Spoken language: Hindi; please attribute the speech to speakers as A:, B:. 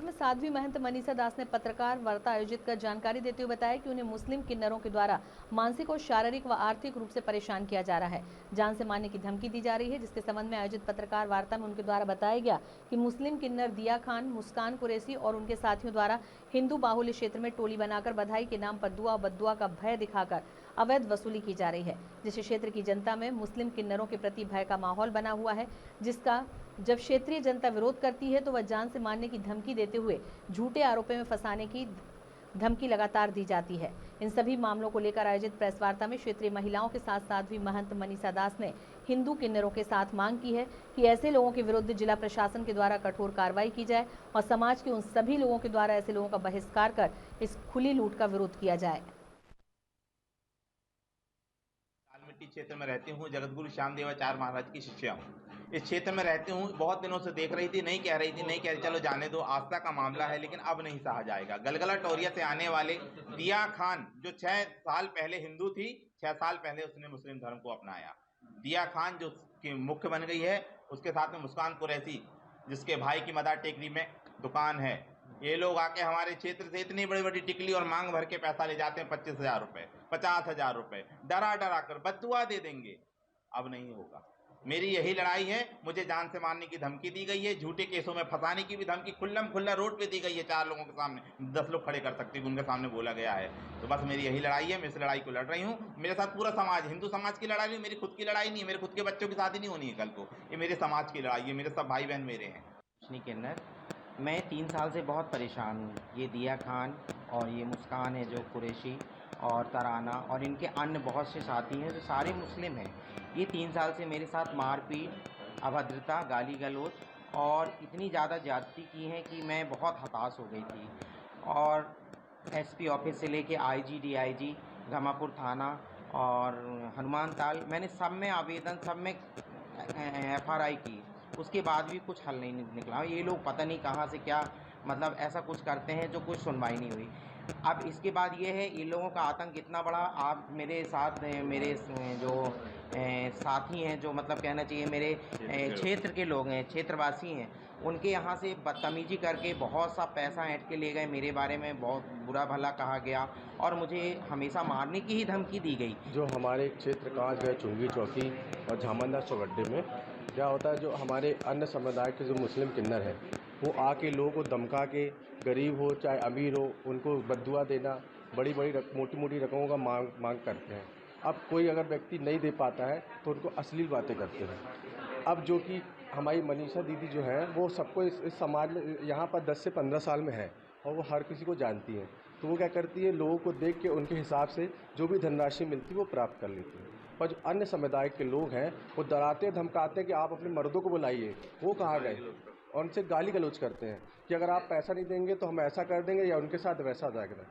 A: जमापुर में साध्वी महंत मनीषा दास ने पत्रकार वार्ता आयोजित कर जानकारी देते हुए बताया कि उन्हें मुस्लिम किन्नरों के द्वारा मानसिक और शारीरिक व आर्थिक रूप से परेशान किया जा रहा है, जान से मारने की धमकी दी जा रही है। जिसके संबंध में आयोजित पत्रकार वार्ता में उनके द्वारा बताया गया कि मुस्लिम किन्नर दिया खान, मुस्कान कुरैशी और उनके साथियों द्वारा हिंदू बाहुल्य क्षेत्र में टोली बनाकर बधाई के नाम पर दुआ बद्दुआ का भय दिखाकर अवैध वसूली की जा रही है, जिससे क्षेत्र की जनता में मुस्लिम किन्नरों के प्रति भय का माहौल बना हुआ है, जिसका जब क्षेत्रीय जनता विरोध करती है तो वह जान से मारने की धमकी देते हुए झूठे आरोपों में फंसाने की धमकी लगातार दी जाती है। इन सभी मामलों को लेकर आयोजित प्रेस वार्ता में क्षेत्रीय महिलाओं के साथ साध्वी महंत मनीषा दास ने हिंदू किन्नरों के साथ मांग की है कि ऐसे लोगों के विरुद्ध जिला प्रशासन के द्वारा कठोर कार्रवाई की जाए और समाज के उन सभी लोगों के द्वारा ऐसे लोगों का बहिष्कार कर इस खुली लूट का विरोध किया जाए।
B: मिट्टी क्षेत्र में रहती हूँ, जगतगुरु श्यामदेवाचार्य महाराज की शिष्या हूँ। इस क्षेत्र में रहती हूँ, बहुत दिनों से देख रही थी, नहीं कह रही थी चलो जाने दो, आस्था का मामला है, लेकिन अब नहीं सहा जाएगा। गलगला टोरिया से आने वाले दिया खान जो 6 साल पहले हिंदू थी, 6 साल पहले उसने मुस्लिम धर्म को अपनाया। दिया खान जो कि मुख्य बन गई है, उसके साथ में मुस्कान कुरैशी जिसके भाई की मदार टेकरी में दुकान है। ये लोग आके हमारे क्षेत्र से इतनी बड़ी बड़ी टिकली और मांग भर के पैसा ले जाते हैं, 25,000 रुपए, 50,000 रुपए, डरा डरा कर बद्दुआ दे देंगे। अब नहीं होगा। मेरी यही लड़ाई है। मुझे जान से मारने की धमकी दी गई है, झूठे केसों में फंसाने की भी धमकी खुल्लम खुल्ला रोड पे दी गई है। 4 लोगों के सामने 10 लोग खड़े कर सकते हैं, उनके सामने बोला गया है। तो बस मेरी यही लड़ाई है, मैं इस लड़ाई को लड़ रही हूँ। मेरे साथ पूरा समाज, हिंदू समाज की लड़ाई नहीं, मेरी खुद की लड़ाई नहीं है, मेरे खुद के बच्चों की शादी नहीं होनी है कल को। ये मेरे समाज की लड़ाई है, मेरे सब भाई बहन मेरे हैं।
C: किन्नर, मैं 3 साल से बहुत परेशान हूँ। ये दिया खान और ये मुस्कान है जो कुरैशी और तराना और इनके अन्य बहुत से साथी हैं जो सारे मुस्लिम हैं। ये 3 साल से मेरे साथ मारपीट, अभद्रता, गाली गलौज और इतनी ज़्यादा ज़्यादती की है कि मैं बहुत हताश हो गई थी। और एसपी ऑफिस से लेके आईजी, डीआईजी, जमापुर थाना और हनुमान ताल, मैंने सब में आवेदन, सब में एफआरआई की, उसके बाद भी कुछ हल नहीं निकला। ये लोग पता नहीं कहाँ से क्या मतलब ऐसा कुछ करते हैं जो कुछ सुनवाई नहीं हुई। अब इसके बाद ये है, इन लोगों का आतंक इतना बड़ा। आप मेरे साथ मेरे जो साथी हैं, जो मतलब कहना चाहिए मेरे क्षेत्र के लोग हैं, क्षेत्रवासी हैं, उनके यहाँ से बदतमीजी करके बहुत सा पैसा ऐंठ के ले गए। मेरे बारे में बहुत बुरा भला कहा गया और मुझे हमेशा मारने की ही धमकी दी गई।
D: जो हमारे क्षेत्र कांच गए चुंगी चौकी और झामनदास चौगड्डे में क्या होता है, जो हमारे अन्य समुदाय के जो मुस्लिम किन्नर हैं वो आके लोगों को धमका के, गरीब हो चाहे अमीर हो, उनको बद्दुआ देना, बड़ी बड़ी मोटी मोटी रकमों का मांग करते हैं। अब कोई अगर व्यक्ति नहीं दे पाता है तो उनको अश्लील बातें करते हैं। अब जो कि हमारी मनीषा दीदी जो है वो सबको इस समाज में यहाँ पर 10 से 15 साल में है और वो हर किसी को जानती है। तो वो क्या करती है, लोगों को देख के उनके हिसाब से जो भी धनराशि मिलती है वो प्राप्त कर लेती है। पर जो अन्य समुदाय के लोग हैं वो डराते धमकाते हैं कि आप अपने मर्दों को बुलाइए, वो कहाँ गए, और उनसे गाली गलौज करते हैं कि अगर आप पैसा नहीं देंगे तो हम ऐसा कर देंगे या उनके साथ वैसा जाएगा।